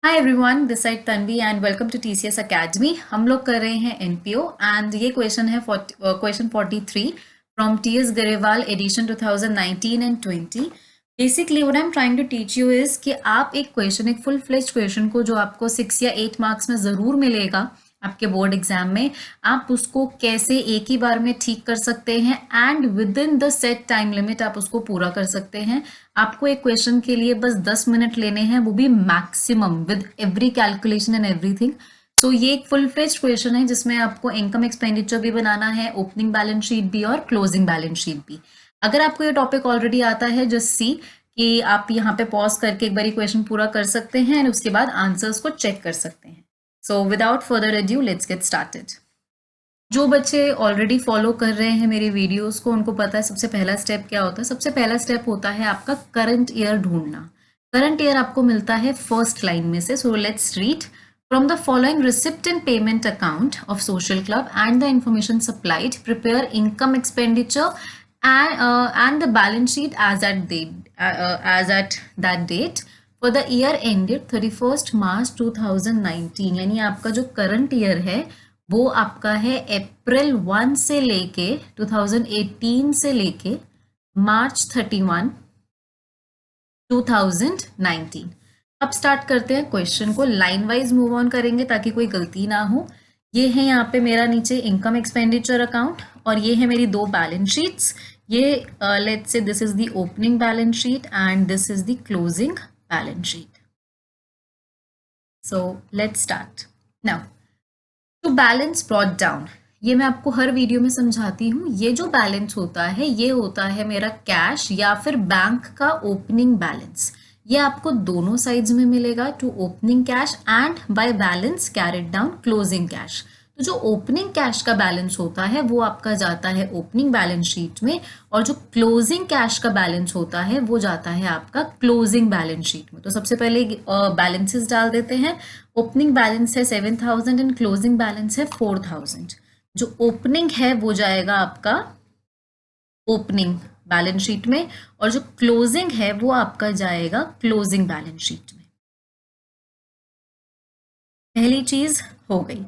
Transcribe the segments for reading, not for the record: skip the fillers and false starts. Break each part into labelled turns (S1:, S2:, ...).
S1: Hi everyone, this side Tanvi and welcome to TCS academy. हम लोग कर रहे हैं एनपीओ एंड ये क्वेश्चन है question 43 from TS Grewal edition 2019 and 20। Basically what I am trying to teach you is कि आप एक फुल फ्लेज्ड क्वेश्चन को जो आपको 6 या 8 मार्क्स में ज़रूर मिलेगा आपके बोर्ड एग्जाम में, आप उसको कैसे एक ही बार में ठीक कर सकते हैं and with in the set time limit आप उसको पूरा कर सकते हैं। आपको एक क्वेश्चन के लिए बस 10 मिनट लेने हैं, वो भी maximum with every calculation and everything. So ये एक फुल फ्लेज्ड क्वेश्चन है जिसमें आपको इनकम एक्सपेंडिचर भी बनाना है, ओपनिंग बैलेंस शीट भी और क्लोजिंग बैलेंस शीट भी। अगर आपको ये टॉपिक ऑलरेडी आता है जस्ट सी कि आप यहाँ पे पॉज करके एक बार क्वेश्चन पूरा कर सकते हैं और उसके बाद आंसर्स को चेक कर सकते हैं। So without further adieu let's get started. जो बच्चे ऑलरेडी फॉलो कर रहे हैं मेरे वीडियोस को, उनको पता है सबसे पहला स्टेप क्या होता है। सबसे पहला स्टेप होता है आपका करंट ईयर ढूंढना। करंट ईयर आपको मिलता है फर्स्ट लाइन में से। So let's read from the following receipt and payment account of social club and the information supplied prepare income expenditure and the balance sheet as at that date for the year ended 31st March 2019। यानी आपका जो current year है वो आपका है अप्रैल 1 से लेके 2018 से लेके मार्च 31 2019। अब स्टार्ट करते हैं क्वेश्चन को, लाइन वाइज मूव ऑन करेंगे ताकि कोई गलती ना हो। ये है यहाँ पे मेरा नीचे इनकम एक्सपेंडिचर अकाउंट और ये है मेरी दो बैलेंस शीट्स। ये let's say this is the opening balance sheet and this is the closing balance sheet. So let's start now. To balance brought down, ये मैं आपको हर वीडियो में समझाती हूँ। ये जो बैलेंस होता है ये होता है मेरा कैश या फिर बैंक का ओपनिंग बैलेंस। ये आपको दोनों साइड्स में मिलेगा, to opening cash and by balance carried down closing cash. तो जो ओपनिंग कैश का बैलेंस होता है वो आपका जाता है ओपनिंग बैलेंस शीट में और जो क्लोजिंग कैश का बैलेंस होता है वो जाता है आपका क्लोजिंग बैलेंस शीट में। तो सबसे पहले बैलेंसेस डाल देते हैं। ओपनिंग बैलेंस है 7000 एंड क्लोजिंग बैलेंस है 4000। जो ओपनिंग है वो जाएगा आपका ओपनिंग बैलेंस शीट में और जो क्लोजिंग है वो आपका जाएगा क्लोजिंग बैलेंस शीट में। पहली चीज हो गई।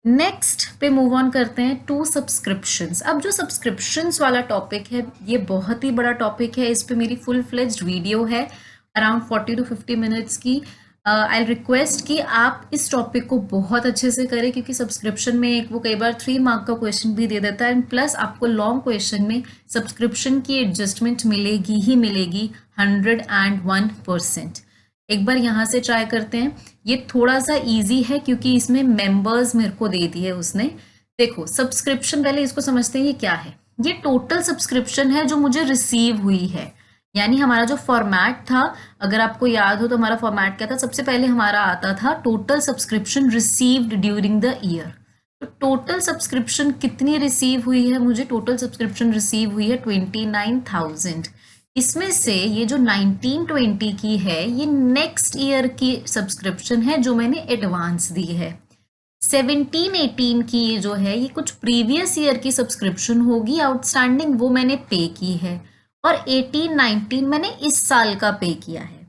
S1: नेक्स्ट पे मूव ऑन करते हैं टू सब्सक्रिप्शंस। अब जो सब्सक्रिप्शंस वाला टॉपिक है ये बहुत ही बड़ा टॉपिक है, इस पे मेरी फुल फ्लेज्ड वीडियो है अराउंड 40 to 50 मिनट्स की। आई रिक्वेस्ट कि आप इस टॉपिक को बहुत अच्छे से करें क्योंकि सब्सक्रिप्शन में एक वो कई बार 3 मार्क का क्वेश्चन भी दे देता है एंड प्लस आपको लॉन्ग क्वेश्चन में सब्सक्रिप्शन की एडजस्टमेंट मिलेगी ही मिलेगी 101%। एक बार यहाँ से ट्राई करते हैं। ये थोड़ा सा इजी है क्योंकि इसमें मेंबर्स मेरे को दे दिए उसने। देखो सब्सक्रिप्शन, पहले इसको समझते हैं ये क्या है। ये टोटल सब्सक्रिप्शन है जो मुझे रिसीव हुई है। यानी हमारा जो फॉर्मेट था, अगर आपको याद हो तो हमारा फॉर्मेट क्या था, सबसे पहले हमारा आता था total subscription received during the year. तो टोटल सब्सक्रिप्शन कितनी रिसीव हुई है, मुझे टोटल सब्सक्रिप्शन रिसीव हुई है 29,000। इसमें से ये जो 1920 की है ये नेक्स्ट ईयर की सब्सक्रिप्शन है जो मैंने एडवांस दी है। 1718 की ये जो है ये कुछ प्रीवियस ईयर की सब्सक्रिप्शन होगी आउटस्टैंडिंग, वो मैंने पे की है। और 1819 मैंने इस साल का पे किया है।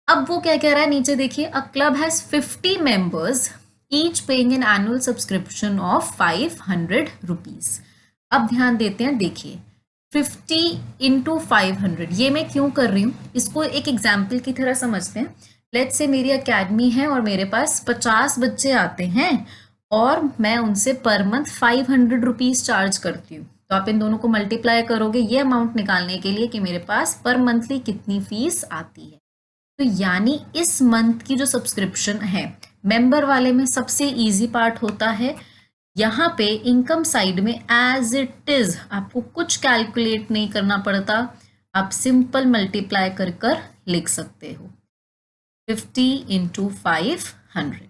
S1: अब वो क्या कह रहा है नीचे देखिए, a club has 50 members each paying an annual subscription of 500 rupees. अब ध्यान देते हैं, देखिए 50 इंटू 500 ये मैं क्यों कर रही हूँ, इसको एक एग्जाम्पल की तरह समझते हैं। लेट्स से मेरी अकेडमी है और मेरे पास 50 बच्चे आते हैं और मैं उनसे पर मंथ 500 रुपीज चार्ज करती हूँ। तो आप इन दोनों को मल्टीप्लाई करोगे ये अमाउंट निकालने के लिए कि मेरे पास पर मंथली कितनी फीस आती है। तो यानी इस मंथ की जो सब्सक्रिप्शन है मेंबर वाले में सबसे इजी पार्ट होता है, यहाँ पे इनकम साइड में एज इट इज आपको कुछ कैलकुलेट नहीं करना पड़ता, आप सिंपल मल्टीप्लाई कर कर लिख सकते हो 50 इंटू 500।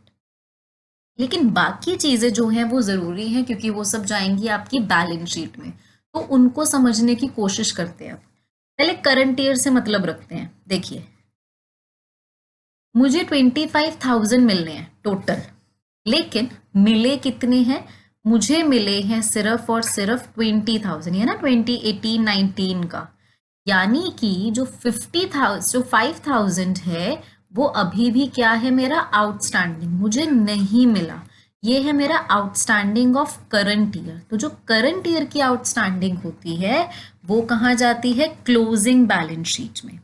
S1: लेकिन बाकी चीजें जो हैं वो जरूरी हैं क्योंकि वो सब जाएंगी आपकी बैलेंस शीट में, तो उनको समझने की कोशिश करते हैं। पहले करंट ईयर से मतलब रखते हैं। देखिए मुझे 25,000 मिलने हैं टोटल, लेकिन मिले कितने हैं, मुझे मिले हैं सिर्फ और सिर्फ 20,000, है ना 2018-19 का। यानी कि जो 50,000 जो 5,000 है वो अभी भी क्या है, मेरा आउटस्टैंडिंग, मुझे नहीं मिला। ये है मेरा आउटस्टैंडिंग ऑफ करंट ईयर। तो जो करंट ईयर की आउटस्टैंडिंग होती है वो कहाँ जाती है, क्लोजिंग बैलेंस शीट में।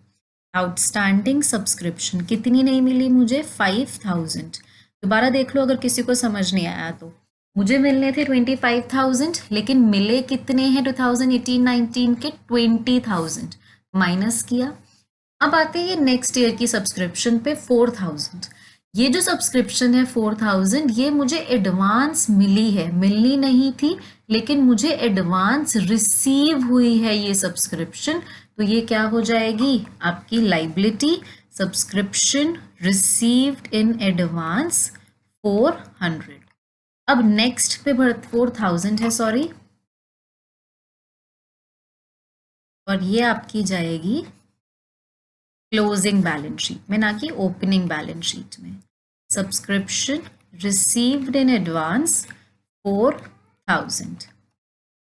S1: आउटस्टैंडिंग सब्सक्रिप्शन कितनी नहीं मिली मुझे, 5000। दोबारा देख लो अगर किसी को समझ नहीं आया तो। मुझे मिलने थे 25,000 लेकिन मिले कितने हैं 2018-19 के, 20,000। माइनस किया। अब आते हैं ये नेक्स्ट ईयर की सब्सक्रिप्शन पे 4,000। ये जो सब्सक्रिप्शन है 4,000 ये मुझे एडवांस मिली है, मिलनी नहीं थी लेकिन मुझे एडवांस रिसीव हुई है ये सब्सक्रिप्शन। तो ये क्या हो जाएगी आपकी liability, subscription received in advance 400। अब नेक्स्ट पे 4,000 है, सॉरी, और ये आपकी जाएगी क्लोजिंग बैलेंस शीट में, ना कि ओपनिंग बैलेंस शीट में। Subscription received in advance 4,000।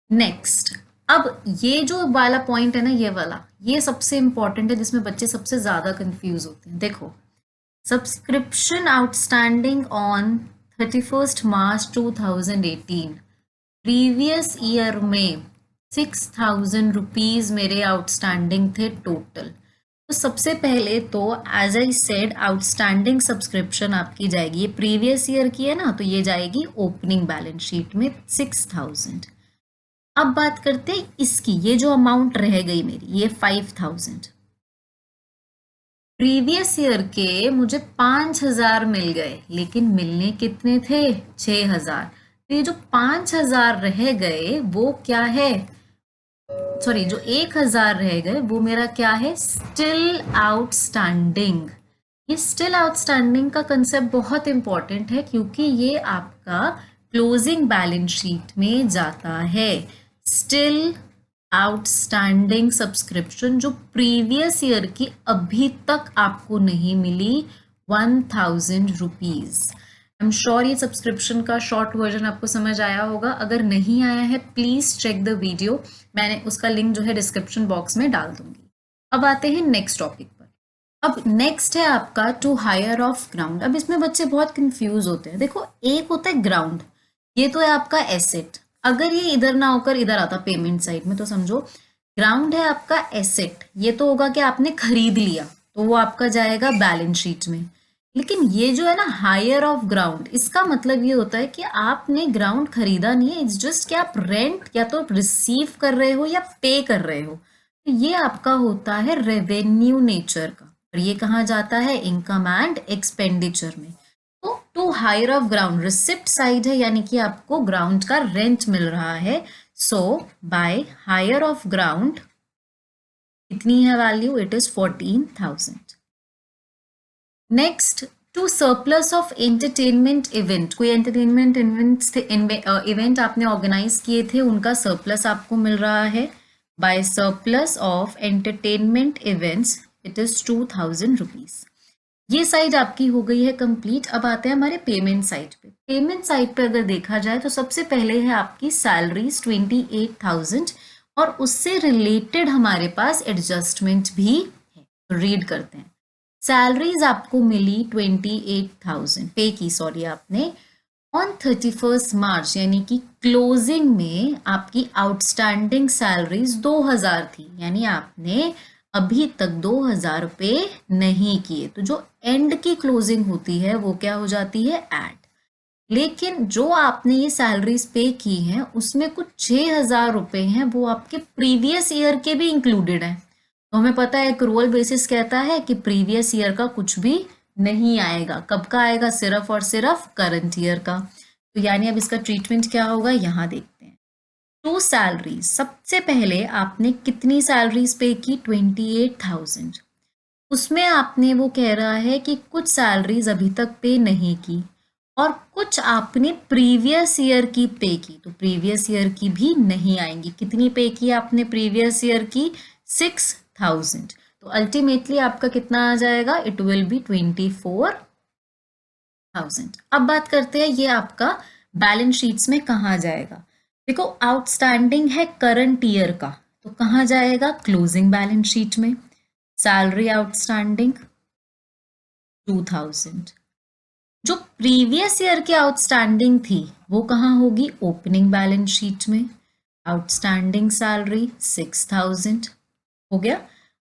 S1: Next, अब ये जो वाला पॉइंट है ना, ये वाला, ये सबसे इंपॉर्टेंट है जिसमें बच्चे सबसे ज्यादा कंफ्यूज होते हैं। देखो, subscription outstanding on 31 March 2018, previous year में 6,000 रुपीज मेरे आउटस्टैंडिंग थे टोटल। तो सबसे पहले तो as I said outstanding subscription आपकी जाएगी, ये प्रीवियस ईयर की है ना, तो ये जाएगी ओपनिंग बैलेंस शीट में 6,000। अब बात करते हैं इसकी, ये जो अमाउंट रह गई मेरी, ये 5,000। प्रीवियस ईयर के मुझे 5,000 मिल गए लेकिन मिलने कितने थे, 6,000। तो ये जो 5,000 रह गए वो क्या है, सॉरी, जो 1,000 रह गए वो मेरा क्या है, स्टिल आउटस्टैंडिंग। ये स्टिल आउटस्टैंडिंग का कंसेप्ट बहुत इंपॉर्टेंट है क्योंकि ये आपका क्लोजिंग बैलेंस शीट में जाता है। स्टिल आउटस्टैंडिंग सब्सक्रिप्शन जो प्रीवियस ईयर की अभी तक आपको नहीं मिली, 1,000 रुपीज। आई एम श्योर ये सब्सक्रिप्शन का शॉर्ट वर्जन आपको समझ आया होगा। अगर नहीं आया है प्लीज चेक द वीडियो, मैंने उसका लिंक जो है डिस्क्रिप्शन बॉक्स में डाल दूंगी। अब आते हैं नेक्स्ट टॉपिक पर। अब नेक्स्ट है आपका टू हायर ऑफ ग्राउंड। अब इसमें बच्चे बहुत कंफ्यूज होते हैं। देखो, एक होता है ग्राउंड, ये तो है आपका एसेट। अगर ये इधर ना होकर इधर आता पेमेंट साइड में तो समझो ग्राउंड है आपका एसेट। ये तो होगा कि आपने खरीद लिया तो वो आपका जाएगा बैलेंस शीट में। लेकिन ये जो है ना हायर ऑफ ग्राउंड, इसका मतलब ये होता है कि आपने ग्राउंड खरीदा नहीं है, इट्स जस्ट कि आप रेंट या तो रिसीव कर रहे हो या पे कर रहे हो। तो ये आपका होता है रेवेन्यू नेचर का, और ये कहाँ जाता है, इनकम एंड एक्सपेंडिचर में। तो to hire of ground receipt side है, यानी कि आपको ग्राउंड का रेंट मिल रहा है। So by hire of ground कितनी है value, it is 14,000। Next, to surplus of entertainment event, कोई एंटरटेनमेंट इवेंट आपने ऑर्गेनाइज किए थे, उनका सरप्लस आपको मिल रहा है। By surplus of entertainment events it is 2,000 rupees. ये साइड आपकी हो गई है कंप्लीट। अब आते हैं हमारे पेमेंट साइड पे। पेमेंट साइड पे अगर देखा जाए तो सबसे पहले है आपकी सैलरीज 28,000 और उससे रिलेटेड हमारे पास एडजस्टमेंट भी है। रीड करते हैं। सैलरीज आपको मिली 28,000 पे की, सॉरी, आपने ऑन 31 मार्च, यानी कि क्लोजिंग में आपकी आउटस्टैंडिंग सैलरीज 2,000 थी, यानी आपने अभी तक 2,000 रुपये नहीं किए। तो जो एंड की क्लोजिंग होती है वो क्या हो जाती है, ऐड। लेकिन जो आपने ये सैलरीज पे की हैं उसमें कुछ 6,000 रुपये हैं वो आपके प्रीवियस ईयर के भी इंक्लूडेड हैं। तो हमें पता है एक्रूअल बेसिस कहता है कि प्रीवियस ईयर का कुछ भी नहीं आएगा। कब का आएगा, सिर्फ और सिर्फ करंट ईयर का। तो यानी अब इसका ट्रीटमेंट क्या होगा, यहाँ देखते हैं। टू सैलरीज, सबसे पहले आपने कितनी सैलरीज पे की, 28,000। उसमें आपने वो कह रहा है कि कुछ सैलरीज अभी तक पे नहीं की और कुछ आपने प्रीवियस ईयर की पे की, तो प्रीवियस ईयर की भी नहीं आएंगी। कितनी पे की आपने प्रीवियस ईयर की, 6,000। तो अल्टीमेटली आपका कितना आ जाएगा, इट विल बी 24,000। अब बात करते हैं ये आपका बैलेंस शीट्स में कहाँ जाएगा। देखो, आउटस्टैंडिंग है करंट ईयर का, तो कहाँ जाएगा, क्लोजिंग बैलेंस शीट में। Salary outstanding 2000। जो प्रीवियस ईयर की आउटस्टैंडिंग थी वो कहाँ होगी, ओपनिंग बैलेंस शीट में। आउटस्टैंडिंग सैलरी 6000 हो गया।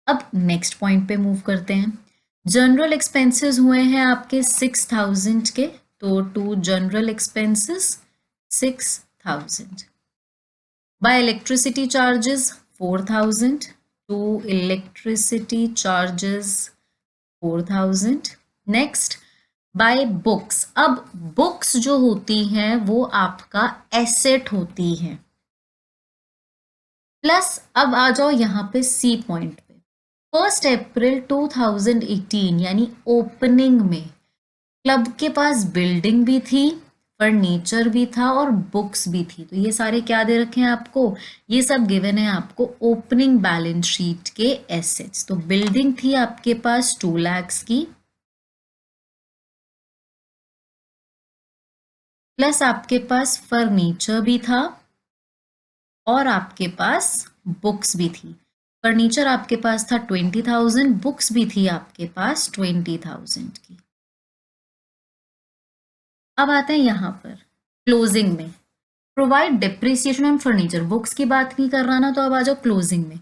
S1: अब नेक्स्ट पॉइंट पे मूव करते हैं। जनरल एक्सपेंसेस हुए हैं आपके 6000 के, तो to general expenses 6000। By electricity charges 4000, to electricity charges 4000। Next by books. अब बुक्स जो होती हैं वो आपका एसेट होती हैं। प्लस अब आ जाओ यहाँ पे सी पॉइंट पे। 1 अप्रैल 2018 यानी ओपनिंग में क्लब के पास बिल्डिंग भी थी, फर्नीचर भी था और बुक्स भी थी। तो ये सारे क्या दे रखे हैं आपको, ये सब गिवन है आपको ओपनिंग बैलेंस शीट के एसेट्स। तो बिल्डिंग थी आपके पास 2 लाख की, प्लस आपके पास फर्नीचर भी था और आपके पास बुक्स भी थी। फर्नीचर आपके पास था 20,000, बुक्स भी थी आपके पास 20,000 की। अब आते हैं यहाँ पर क्लोजिंग में, provide depreciation on furniture. Books की बात नहीं कर रहा ना, तो अब आ जाओ क्लोजिंग में।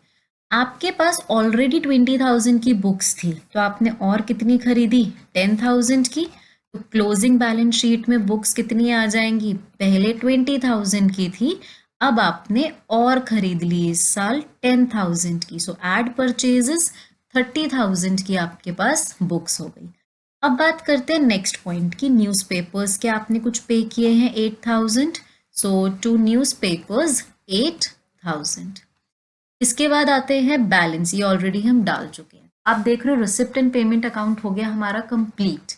S1: आपके पास ऑलरेडी 20,000 की बुक्स थी, तो आपने और कितनी खरीदी, 10,000 की। तो क्लोजिंग बैलेंस शीट में बुक्स कितनी आ जाएंगी, पहले 20,000 की थी, अब आपने और खरीद ली इस साल 10,000 की। सो एड परचेजेस 30,000 की आपके पास बुक्स हो गई। अब बात करते हैं नेक्स्ट पॉइंट की, न्यूज़पेपर्स के आपने कुछ पे किए हैं 8,000, सो टू न्यूज़पेपर्स 8,000। इसके बाद आते हैं बैलेंस, ये ऑलरेडी हम डाल चुके हैं। आप देख रहे हो रिसिप्ट एंड पेमेंट अकाउंट हो गया हमारा कंप्लीट।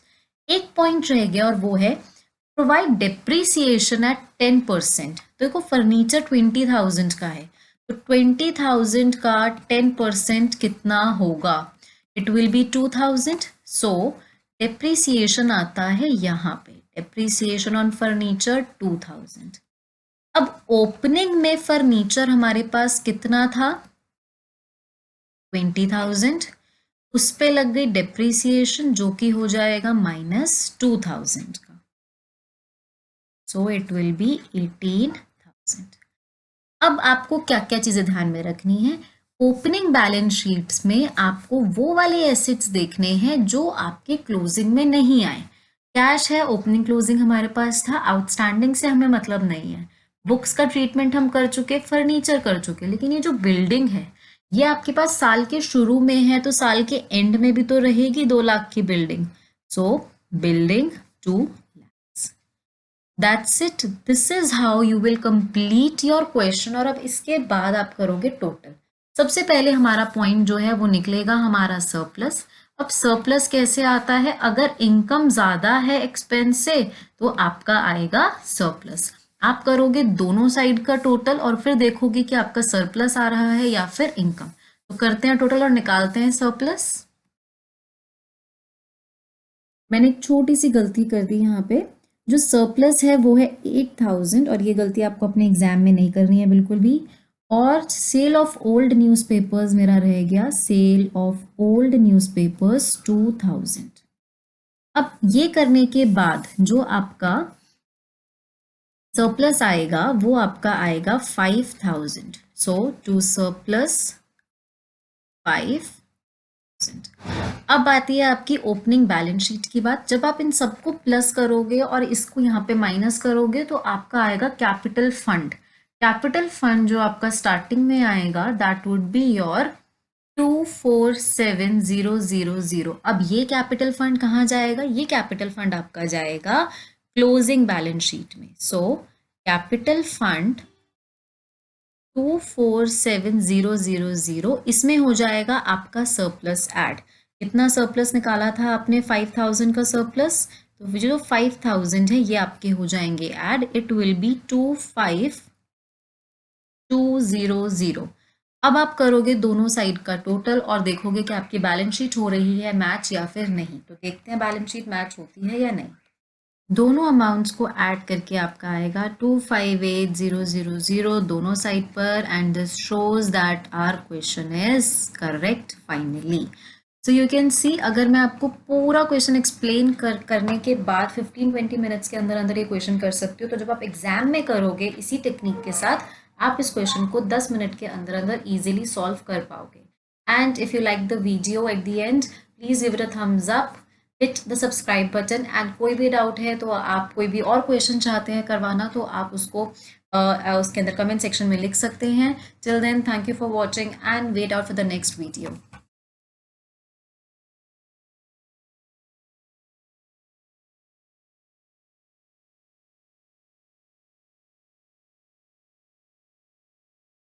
S1: एक पॉइंट रह गया और वो है प्रोवाइड डेप्रिसिएशन एट 10%। तो देखो फर्नीचर 20,000 का है, तो 20,000 का 10% कितना होगा, it will be 2,000। So depreciation आता है यहाँ पे, डेप्रिसिएशन ऑन फर्नीचर 2,000। अब ओपनिंग में फर्नीचर हमारे पास कितना था, 20,000, उस पे लग गई डेप्रिसिएशन जो कि हो जाएगा -2,000 का। So it will be 18,000। अब आपको क्या क्या चीजें ध्यान में रखनी है, ओपनिंग बैलेंस शीट्स में आपको वो वाले एसेट्स देखने हैं जो आपके क्लोजिंग में नहीं आए। कैश है, ओपनिंग क्लोजिंग हमारे पास था, आउटस्टैंडिंग से हमें मतलब नहीं है। बुक्स का ट्रीटमेंट हम कर चुके, फर्नीचर कर चुके, लेकिन ये जो बिल्डिंग है ये आपके पास साल के शुरू में है, तो साल के एंड में भी तो रहेगी 2 लाख की building. So building 2 lakhs। That's it. This is how you will complete your question। और अब इसके बाद आप करोगे टोटल। सबसे पहले हमारा पॉइंट जो है वो निकलेगा हमारा सरप्लस। अब सरप्लस कैसे आता है, अगर इनकम ज्यादा है एक्सपेंस से तो आपका आएगा सरप्लस। आप करोगे दोनों साइड का टोटल और फिर देखोगे कि आपका सरप्लस आ रहा है या फिर इनकम। तो करते हैं टोटल और निकालते हैं सरप्लस। मैंने एक छोटी सी गलती कर दी यहाँ पे, जो सरप्लस है वो है 8,000 और ये गलती आपको अपने एग्जाम में नहीं करनी है बिल्कुल भी। और सेल ऑफ ओल्ड न्यूज़पेपर्स मेरा रह गया, सेल ऑफ ओल्ड न्यूज़पेपर्स 2,000। अब ये करने के बाद जो आपका सरप्लस आएगा वो आपका आएगा 5,000। सो टू सरप्लस 5,000। अब आती है आपकी ओपनिंग बैलेंस शीट की बात। जब आप इन सबको प्लस करोगे और इसको यहाँ पे माइनस करोगे तो आपका आएगा कैपिटल फंड। कैपिटल फंड जो आपका स्टार्टिंग में आएगा दैट वुड बी योर 247,000। अब ये कैपिटल फंड कहाँ जाएगा, ये कैपिटल फंड आपका जाएगा क्लोजिंग बैलेंस शीट में। सो कैपिटल फंड 247,000, इसमें हो जाएगा आपका सरप्लस ऐड। कितना सरप्लस निकाला था आपने, 5,000 का सरप्लस, तो जो 5,000 है ये आपके हो जाएंगे ऐड, इट विल बी 25,200। अब आप करोगे दोनों साइड का टोटल और देखोगे कि आपकी बैलेंस शीट हो रही है मैच या फिर नहीं। तो देखते हैं बैलेंस शीट मैच होती है या नहीं। दोनों अमाउंट्स को ऐड करके आपका आएगा 258,000 दोनों साइड पर, and this shows that our question is correct finally. So you can see, अगर मैं आपको पूरा क्वेश्चन एक्सप्लेन करने के बाद 15-20 मिनट्स के अंदर अंदर ये क्वेश्चन कर सकती हो, तो जब आप एग्जाम में करोगे इसी टेक्निक के साथ आप इस क्वेश्चन को 10 मिनट के अंदर अंदर इजीली सॉल्व कर पाओगे। And if you like the video at the end, please give it a thumbs up, hit the subscribe button, and कोई भी डाउट है तो आप कोई भी और क्वेश्चन चाहते हैं करवाना तो आप उसको उसके अंदर कमेंट सेक्शन में लिख सकते हैं। Till then, thank you for watching and wait out for the next video.